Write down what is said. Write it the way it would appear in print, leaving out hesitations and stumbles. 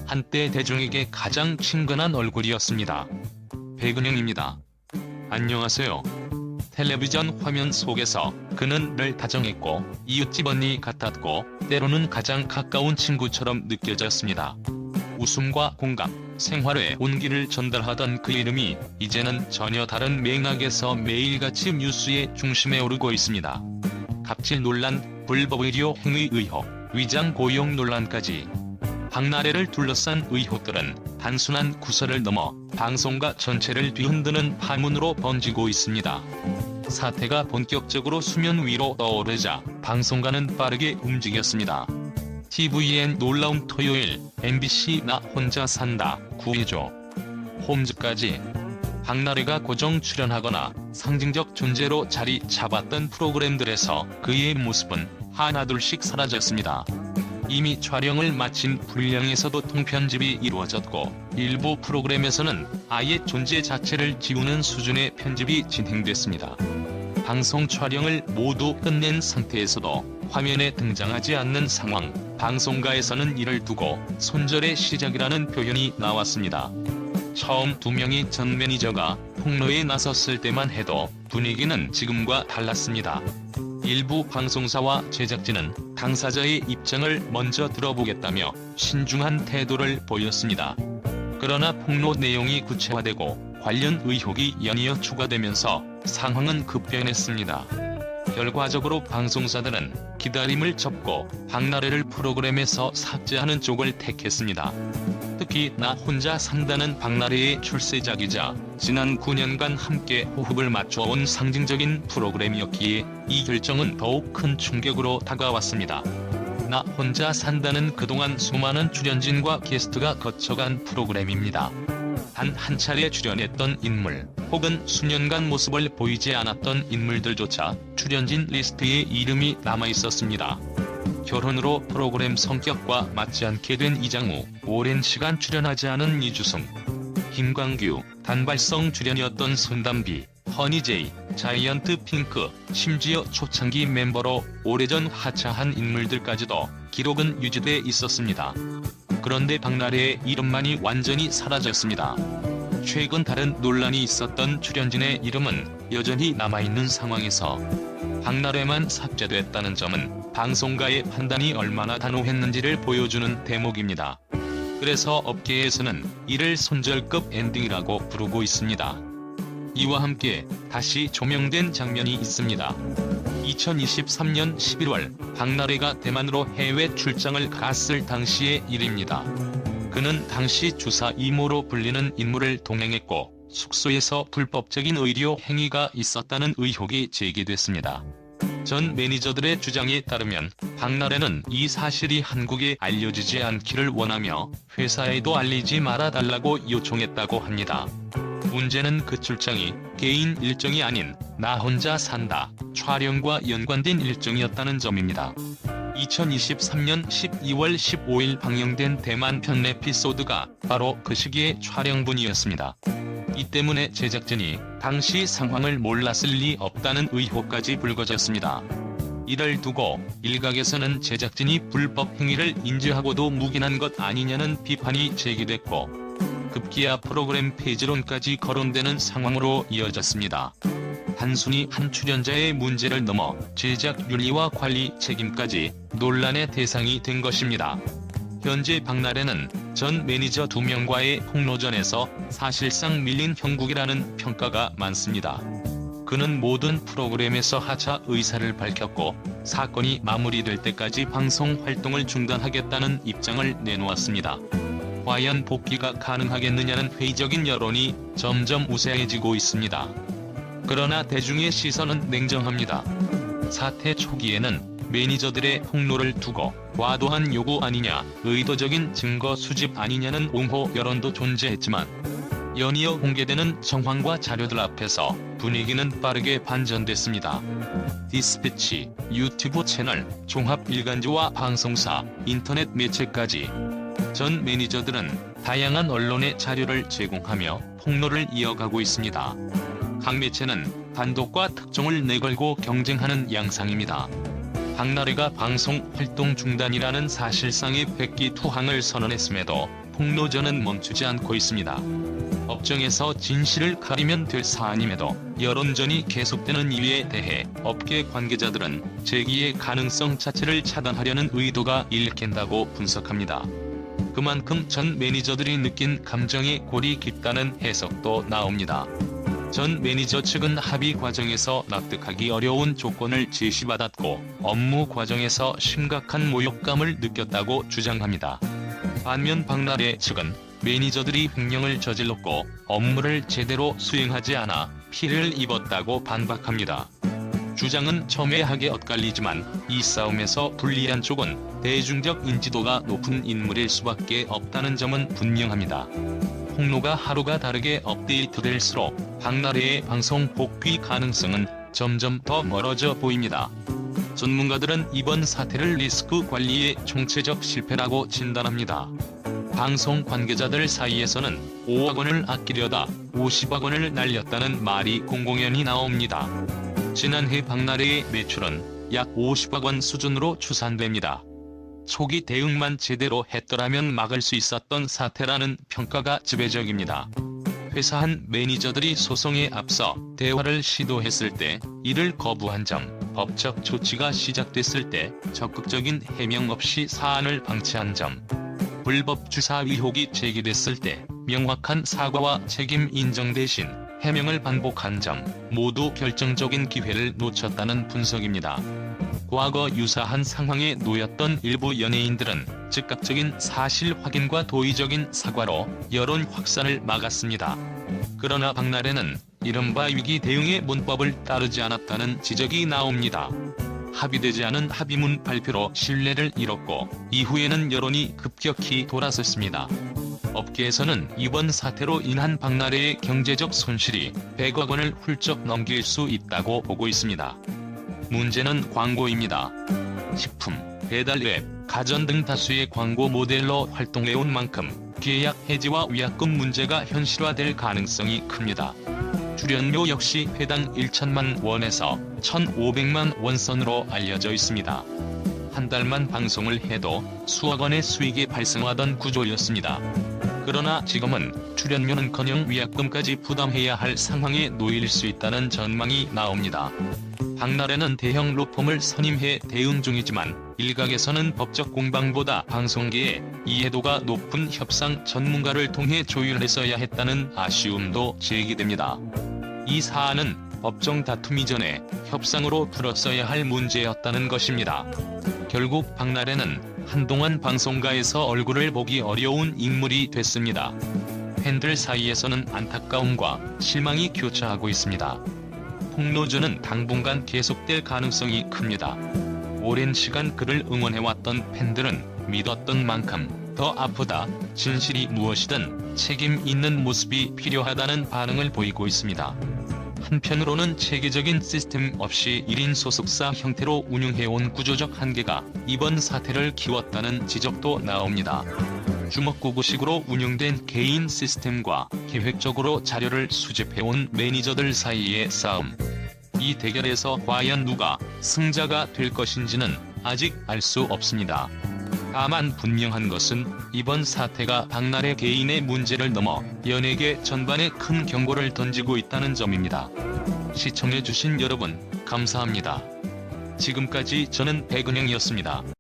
한때 대중에게 가장 친근한 얼굴이었습니다. 백은영입니다. 안녕하세요. 텔레비전 화면 속에서 그는 늘 다정했고 이웃집 언니 같았고 때로는 가장 가까운 친구처럼 느껴졌습니다. 웃음과 공감, 생활의 온기를 전달하던 그 이름이 이제는 전혀 다른 맥락에서 매일같이 뉴스의 중심에 오르고 있습니다. 갑질 논란, 불법 의료 행위 의혹, 위장 고용 논란까지. 박나래를 둘러싼 의혹들은 단순한 구설을 넘어 방송가 전체를 뒤흔드는 파문으로 번지고 있습니다. 사태가 본격적으로 수면 위로 떠오르자 방송가는 빠르게 움직였습니다. TVN 놀라운 토요일, MBC 나 혼자 산다, 구해줘. 홈즈까지. 박나래가 고정 출연하거나 상징적 존재로 자리 잡았던 프로그램들에서 그의 모습은 하나둘씩 사라졌습니다. 이미 촬영을 마친 불량에서도 통편집이 이루어졌고 일부 프로그램에서는 아예 존재 자체를 지우는 수준의 편집이 진행됐습니다. 방송 촬영을 모두 끝낸 상태에서도 화면에 등장하지 않는 상황, 방송가에서는 이를 두고 손절의 시작이라는 표현이 나왔습니다. 처음 두 명의 전 매니저가 폭로에 나섰을 때만 해도 분위기는 지금과 달랐습니다. 일부 방송사와 제작진은 당사자의 입장을 먼저 들어보겠다며 신중한 태도를 보였습니다. 그러나 폭로 내용이 구체화되고 관련 의혹이 연이어 추가되면서 상황은 급변했습니다. 결과적으로 방송사들은 기다림을 접고 박나래를 프로그램에서 삭제하는 쪽을 택했습니다. 특히 나 혼자 산다는 박나래의 출세작이자 지난 9년간 함께 호흡을 맞춰온 상징적인 프로그램이었기에 이 결정은 더욱 큰 충격으로 다가왔습니다. 나 혼자 산다는 그동안 수많은 출연진과 게스트가 거쳐간 프로그램입니다. 단 한 차례 출연했던 인물, 혹은 수년간 모습을 보이지 않았던 인물들조차 출연진 리스트에 이름이 남아있었습니다. 결혼으로 프로그램 성격과 맞지 않게 된 이장우, 오랜 시간 출연하지 않은 이주승, 김광규, 단발성 출연이었던 손담비, 허니제이, 자이언트 핑크, 심지어 초창기 멤버로 오래전 하차한 인물들까지도 기록은 유지돼 있었습니다. 그런데 박나래의 이름만이 완전히 사라졌습니다. 최근 다른 논란이 있었던 출연진의 이름은 여전히 남아있는 상황에서 박나래만 삭제됐다는 점은 방송가의 판단이 얼마나 단호했는지를 보여주는 대목입니다. 그래서 업계에서는 이를 손절급 엔딩이라고 부르고 있습니다. 이와 함께 다시 조명된 장면이 있습니다. 2023년 11월 박나래가 대만으로 해외 출장을 갔을 당시의 일입니다. 그는 당시 주사 이모로 불리는 인물을 동행했고 숙소에서 불법적인 의료 행위가 있었다는 의혹이 제기됐습니다. 전 매니저들의 주장에 따르면 박나래는 이 사실이 한국에 알려지지 않기를 원하며 회사에도 알리지 말아달라고 요청했다고 합니다. 문제는 그 출장이 개인 일정이 아닌 나 혼자 산다 촬영과 연관된 일정이었다는 점입니다. 2023년 12월 15일 방영된 대만 편 에피소드가 바로 그 시기의 촬영분이었습니다. 이 때문에 제작진이 당시 상황을 몰랐을 리 없다는 의혹까지 불거졌습니다. 이를 두고 일각에서는 제작진이 불법 행위를 인지하고도 묵인한 것 아니냐는 비판이 제기됐고 급기야 프로그램 폐지론까지 거론되는 상황으로 이어졌습니다. 단순히 한 출연자의 문제를 넘어 제작 윤리와 관리 책임까지 논란의 대상이 된 것입니다. 현재 박나래는 전 매니저 2명과의 폭로전에서 사실상 밀린 형국이라는 평가가 많습니다. 그는 모든 프로그램에서 하차 의사를 밝혔고 사건이 마무리될 때까지 방송 활동을 중단하겠다는 입장을 내놓았습니다. 과연 복귀가 가능하겠느냐는 회의적인 여론이 점점 우세해지고 있습니다. 그러나 대중의 시선은 냉정합니다. 사태 초기에는 매니저들의 폭로를 두고 과도한 요구 아니냐, 의도적인 증거 수집 아니냐는 옹호 여론도 존재했지만 연이어 공개되는 정황과 자료들 앞에서 분위기는 빠르게 반전됐습니다. 디스패치, 유튜브 채널, 종합 일간지와 방송사, 인터넷 매체까지 전 매니저들은 다양한 언론의 자료를 제공하며 폭로를 이어가고 있습니다. 각 매체는 단독과 특종을 내걸고 경쟁하는 양상입니다. 박나래가 방송 활동 중단이라는 사실상의 백기투항을 선언했음에도 폭로전은 멈추지 않고 있습니다. 법정에서 진실을 가리면 될 사안임에도 여론전이 계속되는 이유에 대해 업계 관계자들은 재기의 가능성 자체를 차단하려는 의도가 일견다고 분석합니다. 그만큼 전 매니저들이 느낀 감정이 골이 깊다는 해석도 나옵니다. 전 매니저 측은 합의 과정에서 납득하기 어려운 조건을 제시받았고 업무 과정에서 심각한 모욕감을 느꼈다고 주장합니다. 반면 박나래 측은 매니저들이 횡령을 저질렀고 업무를 제대로 수행하지 않아 피해를 입었다고 반박합니다. 주장은 첨예하게 엇갈리지만 이 싸움에서 불리한 쪽은 대중적 인지도가 높은 인물일 수밖에 없다는 점은 분명합니다. 폭로가 하루가 다르게 업데이트될수록 박나래의 방송 복귀 가능성은 점점 더 멀어져 보입니다. 전문가들은 이번 사태를 리스크 관리의 총체적 실패라고 진단합니다. 방송 관계자들 사이에서는 5억 원을 아끼려다 50억 원을 날렸다는 말이 공공연히 나옵니다. 지난해 박나래의 매출은 약 50억 원 수준으로 추산됩니다. 초기 대응만 제대로 했더라면 막을 수 있었던 사태라는 평가가 지배적입니다. 회사한 매니저들이 소송에 앞서 대화를 시도했을 때 이를 거부한 점, 법적 조치가 시작됐을 때 적극적인 해명 없이 사안을 방치한 점, 불법 주사 의혹이 제기됐을 때 명확한 사과와 책임 인정 대신 해명을 반복한 점 모두 결정적인 기회를 놓쳤다는 분석입니다. 과거 유사한 상황에 놓였던 일부 연예인들은 즉각적인 사실 확인과 도의적인 사과로 여론 확산을 막았습니다. 그러나 박나래는 이른바 위기 대응의 문법을 따르지 않았다는 지적이 나옵니다. 합의되지 않은 합의문 발표로 신뢰를 잃었고 이후에는 여론이 급격히 돌아섰습니다. 업계에서는 이번 사태로 인한 박나래의 경제적 손실이 100억 원을 훌쩍 넘길 수 있다고 보고 있습니다. 문제는 광고입니다. 식품, 배달 앱, 가전 등 다수의 광고 모델로 활동해온 만큼 계약 해지와 위약금 문제가 현실화될 가능성이 큽니다. 출연료 역시 회당 1천만 원에서 1,500만 원 선으로 알려져 있습니다. 한 달만 방송을 해도 수억 원의 수익이 발생하던 구조였습니다. 그러나 지금은 출연료는커녕 위약금까지 부담해야 할 상황에 놓일 수 있다는 전망이 나옵니다. 박나래는 대형 로펌을 선임해 대응 중이지만 일각에서는 법적 공방보다 방송계의 이해도가 높은 협상 전문가를 통해 조율했어야 했다는 아쉬움도 제기됩니다. 이 사안은 법정 다툼 이전에 협상으로 풀었어야 할 문제였다는 것입니다. 결국 박나래는 한동안 방송가에서 얼굴을 보기 어려운 인물이 됐습니다. 팬들 사이에서는 안타까움과 실망이 교차하고 있습니다. 폭로전은 당분간 계속될 가능성이 큽니다. 오랜 시간 그를 응원해왔던 팬들은 믿었던 만큼 더 아프다, 진실이 무엇이든 책임 있는 모습이 필요하다는 반응을 보이고 있습니다. 한편으로는 체계적인 시스템 없이 1인 소속사 형태로 운영해온 구조적 한계가 이번 사태를 키웠다는 지적도 나옵니다. 주먹구구식으로 운영된 개인 시스템과 계획적으로 자료를 수집해온 매니저들 사이의 싸움. 이 대결에서 과연 누가 승자가 될 것인지는 아직 알 수 없습니다. 다만 분명한 것은 이번 사태가 박나래 개인의 문제를 넘어 연예계 전반에 큰 경고를 던지고 있다는 점입니다. 시청해주신 여러분, 감사합니다. 지금까지 저는 백은영이었습니다.